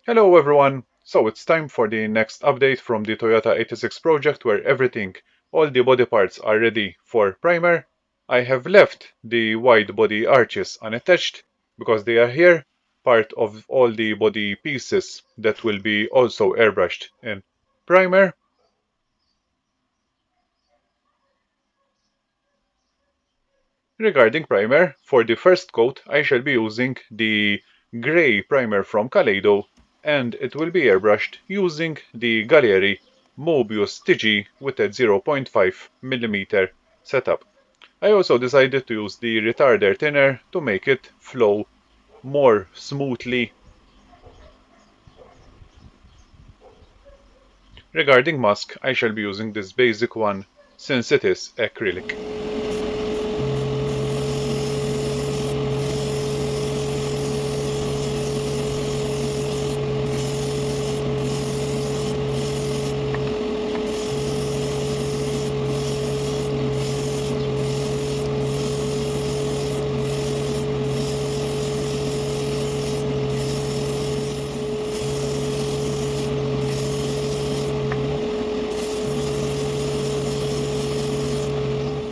Hello everyone! So it's time for the next update from the Toyota 86 project where all the body parts are ready for primer. I have left the wide body arches unattached because they are here, part of all the body pieces that will be also airbrushed in primer. Regarding primer, for the first coat I shall be using the grey primer from Kaleido, and it will be airbrushed using the Gaahleri Mobius TG with a 0.5mm setup. I also decided to use the retarder thinner to make it flow more smoothly. Regarding mask, I shall be using this basic one since it is acrylic.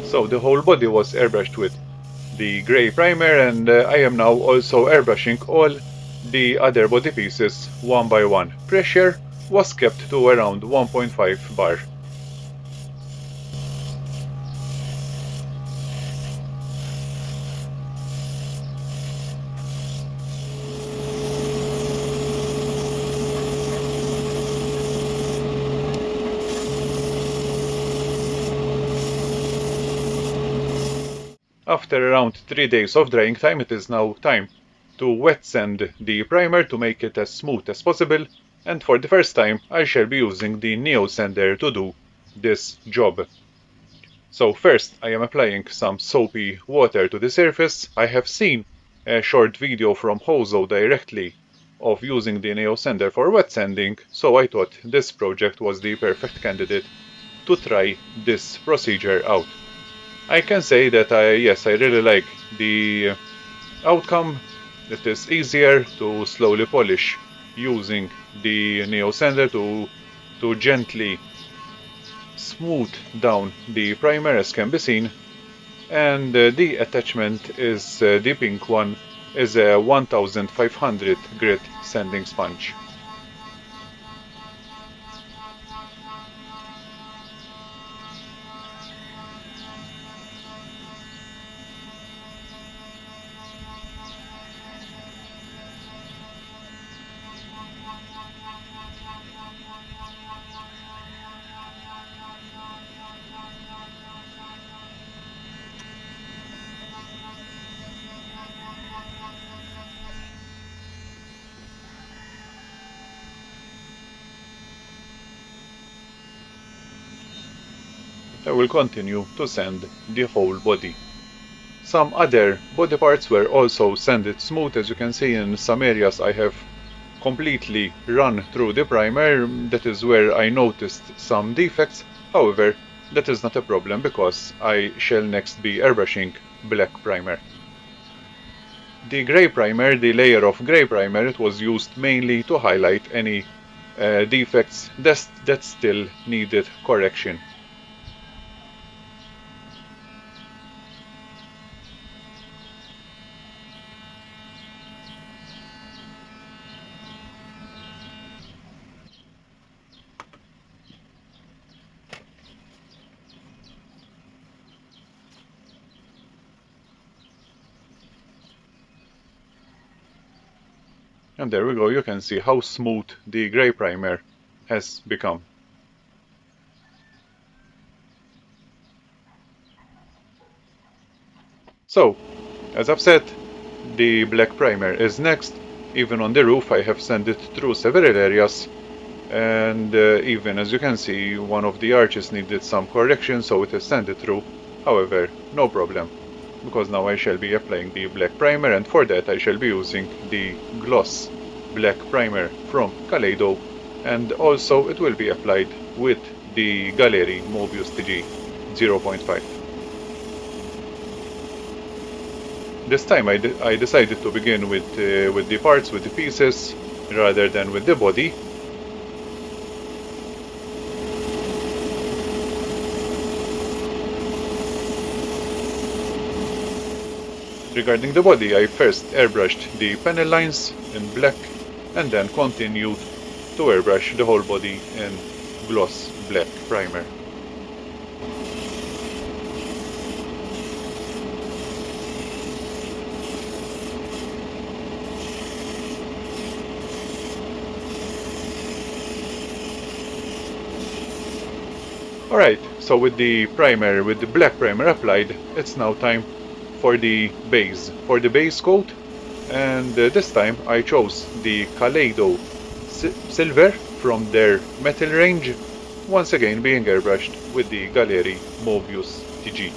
So the whole body was airbrushed with the grey primer, and I am now also airbrushing all the other body pieces one by one. Pressure was kept to around 1.5 bar. After around 3 days of drying time, it is now time to wet sand the primer to make it as smooth as possible, and for the first time I shall be using the NeoSander to do this job. So first I am applying some soapy water to the surface. I have seen a short video from Hozo directly of using the NeoSander for wet sanding, so I thought this project was the perfect candidate to try this procedure out. I can say that I really like the outcome. It is easier to slowly polish using the NeoSander to gently smooth down the primer, as can be seen, and the attachment is the pink one, is a 1500 grit sanding sponge. I will continue to sand the whole body. Some other body parts were also sanded smooth. As you can see, in some areas I have completely run through the primer. That is where I noticed some defects. However, that is not a problem because I shall next be airbrushing black primer. The grey primer, the layer of grey primer, it was used mainly to highlight any defects that still needed correction. And there we go, you can see how smooth the grey primer has become. So, as I've said, the black primer is next. Even on the roof I have sanded through several areas, and even as you can see, one of the arches needed some correction, so it is sanded through. However, no problem, because now I shall be applying the black primer, and for that I shall be using the gloss black primer from Kaleido, and also it will be applied with the Gaahleri Mobius TG 0.5. This time I decided to begin with the parts, with the pieces rather than with the body. Regarding the body, I first airbrushed the panel lines in black and then continued to airbrush the whole body in gloss black primer. Alright, so with the black primer applied, it's now time for the base coat, and this time I chose the Kaleido silver from their metal range, once again being airbrushed with the Gaahleri Mobius TG.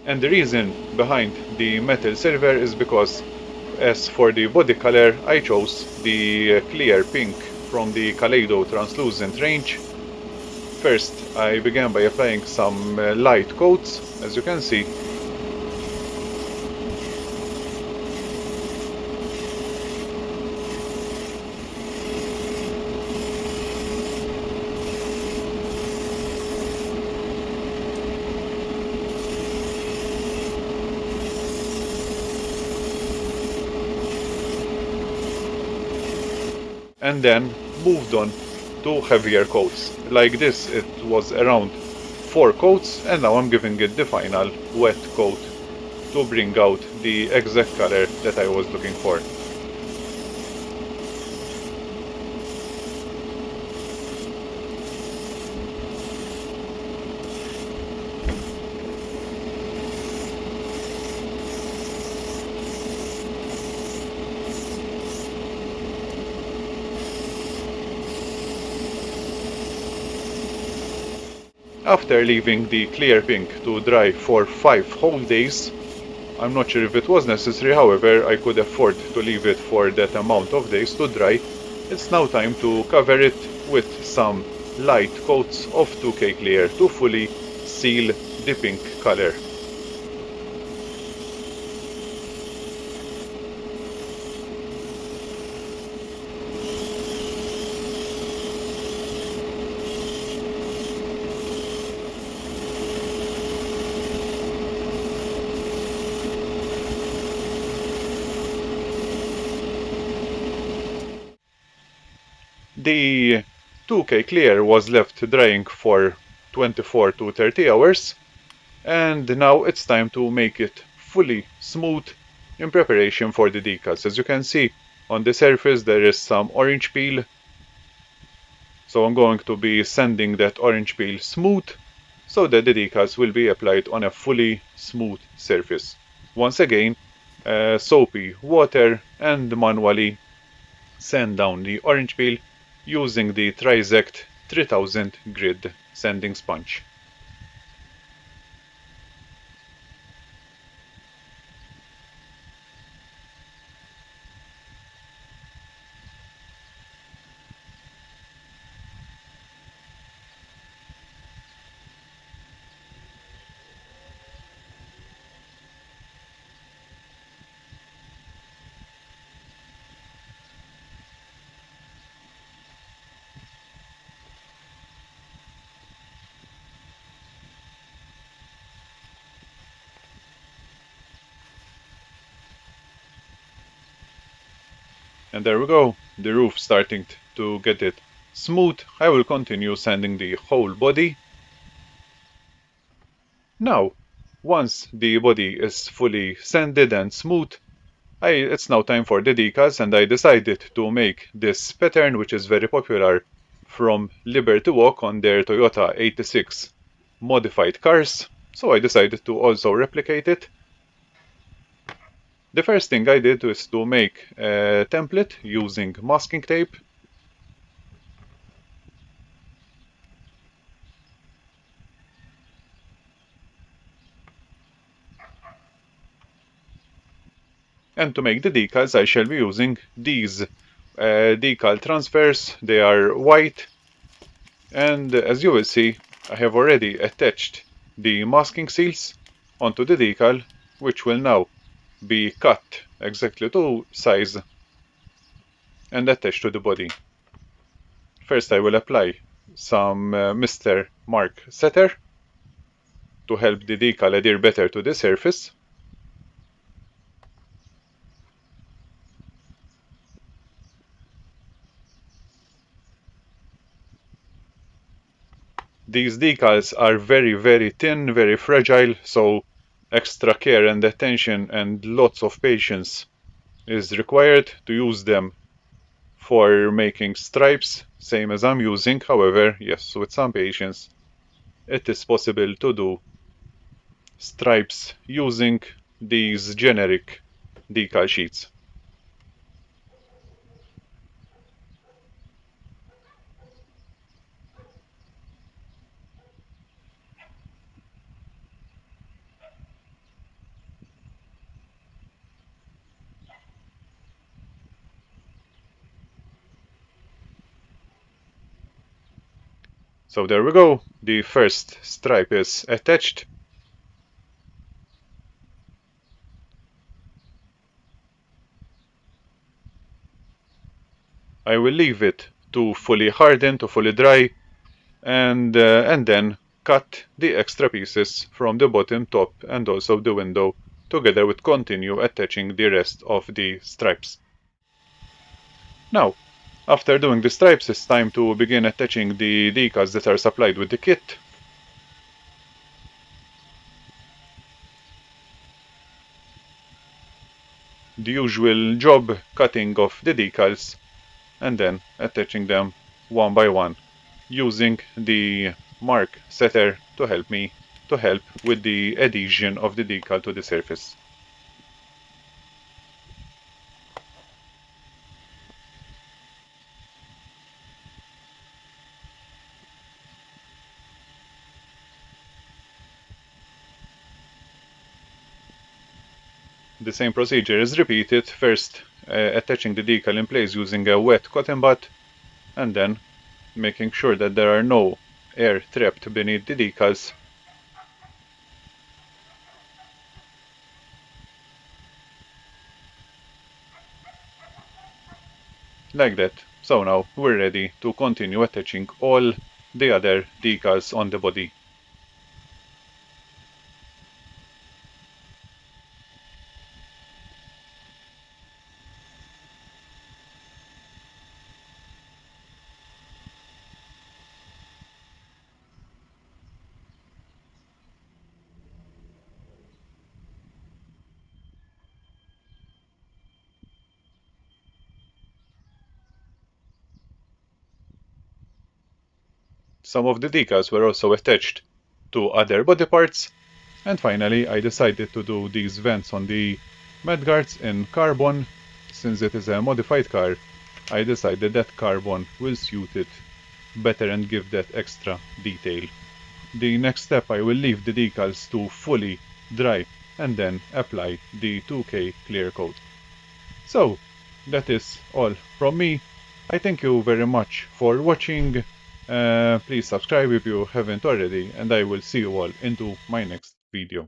And the reason behind the metal silver is because, as for the body color, I chose the clear pink from the Kaleido translucent range. First, I began by applying some light coats, as you can see. And then moved on to heavier coats. Like this, it was around 4 coats, and now I'm giving it the final wet coat to bring out the exact color that I was looking for. After leaving the clear pink to dry for 5 whole days, I'm not sure if it was necessary, however I could afford to leave it for that amount of days to dry, it's now time to cover it with some light coats of 2K clear to fully seal the pink color. The 2K clear was left drying for 24 to 30 hours, and now it's time to make it fully smooth in preparation for the decals. As you can see, on the surface there is some orange peel, so I'm going to be sanding that orange peel smooth so that the decals will be applied on a fully smooth surface. Once again, soapy water and manually sand down the orange peel using the Trizact 3000 grid sanding sponge. And there we go, the roof starting to get it smooth. I will continue sanding the whole body. Now, once the body is fully sanded and smooth, it's now time for the decals, and I decided to make this pattern, which is very popular from Liberty Walk on their Toyota 86 modified cars, so I decided to also replicate it. The first thing I did was to make a template using masking tape. And to make the decals, I shall be using these decal transfers. They are white, and as you will see, I have already attached the masking seals onto the decal, which will now be cut exactly to size and attached to the body. First I will apply some Mr.Mark setter to help the decal adhere better to the surface. These decals are very thin, very fragile, so extra care and attention and lots of patience is required to use them for making stripes, same as I'm using. However, yes, with some patience, it is possible to do stripes using these generic decal sheets. So there we go, the first stripe is attached. I will leave it to fully harden, to fully dry, and then cut the extra pieces from the bottom, top, and also the window, together with continue attaching the rest of the stripes. Now, after doing the stripes, it's time to begin attaching the decals that are supplied with the kit. The usual job, cutting off the decals and then attaching them one by one, using the mark setter to help with the adhesion of the decal to the surface. The same procedure is repeated, first attaching the decal in place using a wet cotton bud, and then making sure that there are no air trapped beneath the decals. Like that. So now we're ready to continue attaching all the other decals on the body. Some of the decals were also attached to other body parts, and finally I decided to do these vents on the mudguards in carbon. Since it is a modified car, I decided that carbon will suit it better and give that extra detail. The next step, I will leave the decals to fully dry and then apply the 2K clear coat. So that is all from me. I thank you very much for watching. Please subscribe if you haven't already, and I will see you all into my next video.